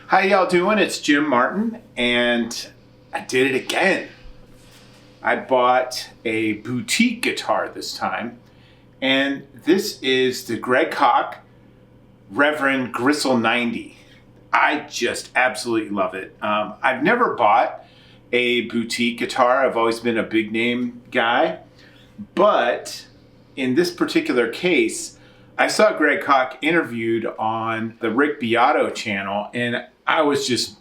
How y'all doing? It's Jim Martin, and I did it again. I bought a boutique guitar this time, and this is the Koch Reverend Gristle 90. I just absolutely love it. I've never bought a boutique guitar. I've always been a big name guy, but in this particular case, I saw Greg Koch interviewed on the Rick Beato channel, and I was just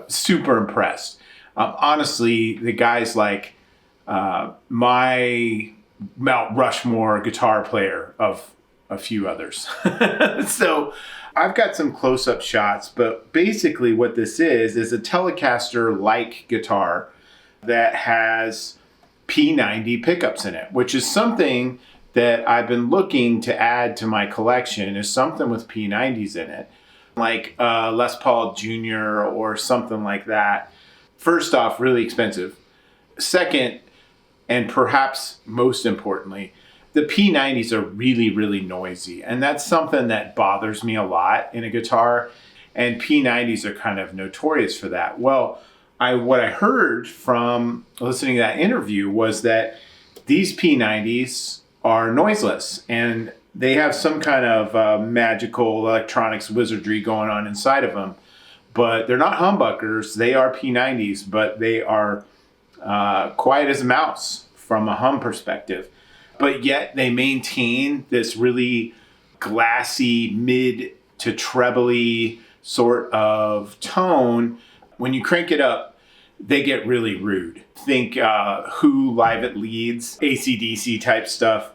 super impressed. Honestly, the guy's like my Mount Rushmore guitar player of a few others. So I've got some close-up shots, but basically what this is a Telecaster-like guitar that has P90 pickups in it, which is something that I've been looking to add to my collection, is something with P90s in it, like Les Paul Jr. or something like that. First off, really expensive. Second, and perhaps most importantly, the P90s are really, really noisy. And that's something that bothers me a lot in a guitar. And P90s are kind of notorious for that. Well, what I heard from listening to that interview was that these P90s are noiseless. And they have some kind of magical electronics wizardry going on inside of them. But they're not humbuckers. They are P90s, but they are quiet as a mouse from a hum perspective. But yet they maintain this really glassy, mid to trebly sort of tone. When you crank it up, they get really rude. Think Who Live at Leeds, AC/DC type stuff.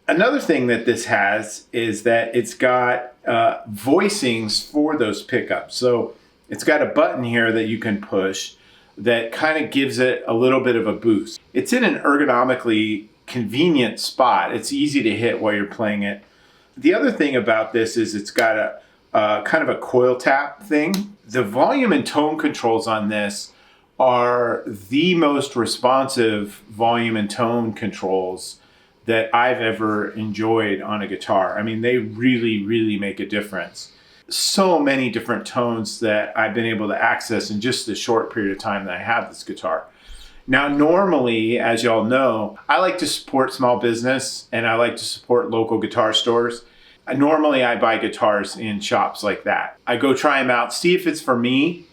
Another thing that this has is that it's got voicings for those pickups. So it's got a button here that you can push that kind of gives it a little bit of a boost. It's in an ergonomically convenient spot. It's easy to hit while you're playing it. The other thing about this is it's got a kind of a coil tap thing. The volume and tone controls on this are the most responsive volume and tone controls that I've ever enjoyed on a guitar. I mean, they really, really make a difference. So many different tones that I've been able to access in just the short period of time that I have this guitar. Now, normally, as y'all know, I like to support small business and I like to support local guitar stores. Normally, I buy guitars in shops like that. I go try them out, see if it's for me,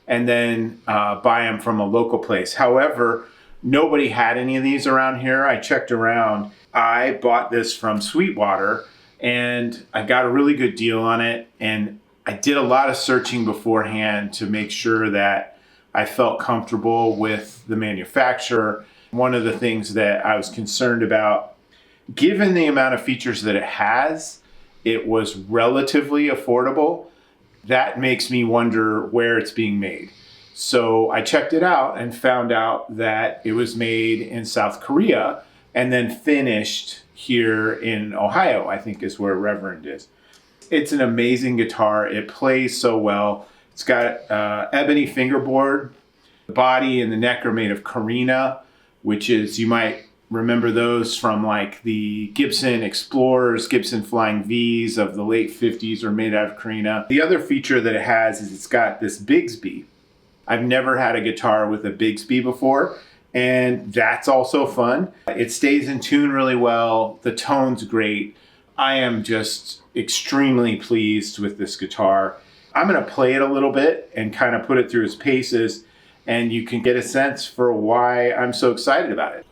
and then buy them from a local place. However, nobody had any of these around here. I checked around. I bought this from Sweetwater and I got a really good deal on it. And I did a lot of searching beforehand to make sure that I felt comfortable with the manufacturer. One of the things that I was concerned about, given the amount of features that it has, it was relatively affordable. That makes me wonder where it's being made. So I checked it out and found out that it was made in South Korea and then finished here in Ohio, I think is where Reverend is. It's an amazing guitar. It plays so well. It's got ebony fingerboard. The body and the neck are made of Carina, which is, you might remember those from like the Gibson Explorers, Gibson Flying Vs of the late 50s are made out of Carina. The other feature that it has is it's got this Bigsby. I've never had a guitar with a Bigsby before, and that's also fun. It stays in tune really well. The tone's great. I am just extremely pleased with this guitar. I'm going to play it a little bit and kind of put it through its paces, and you can get a sense for why I'm so excited about it.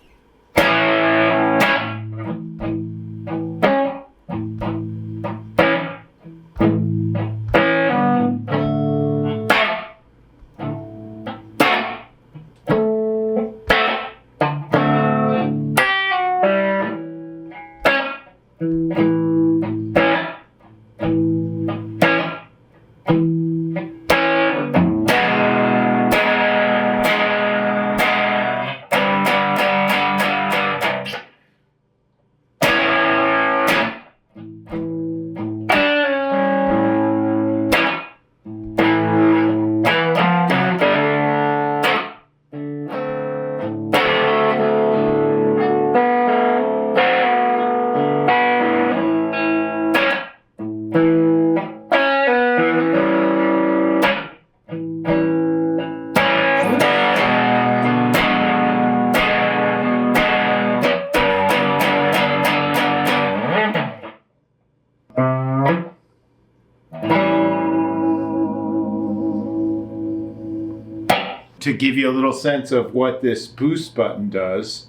to give you a little sense of what this boost button does.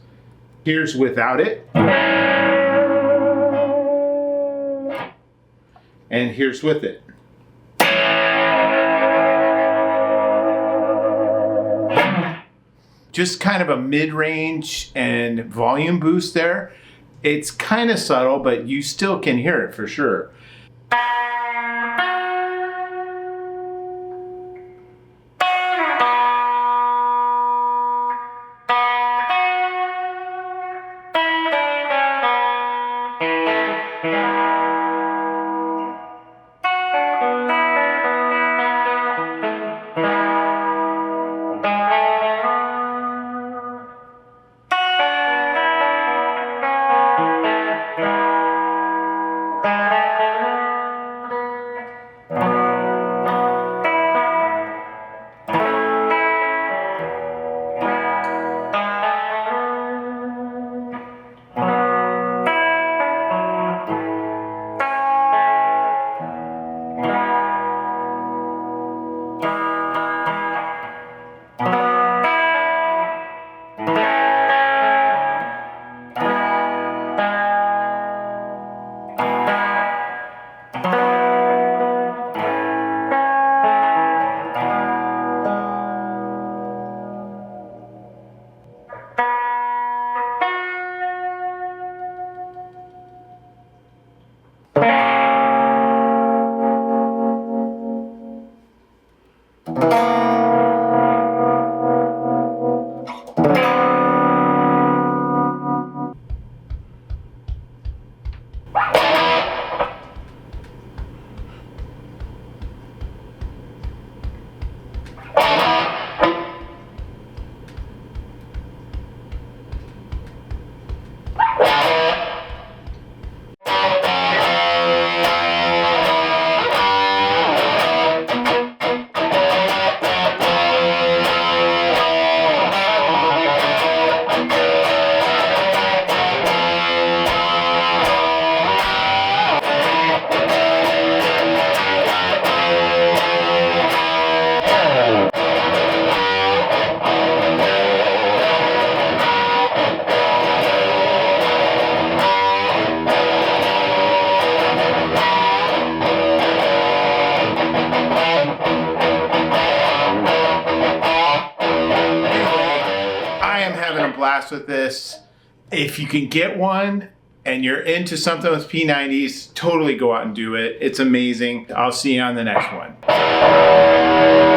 Here's without it. And here's with it. Just kind of a mid-range and volume boost there. It's kind of subtle, but you still can hear it for sure. Blast with this. If you can get one and you're into something with P90s, totally go out and do it. It's amazing. I'll see you on the next one.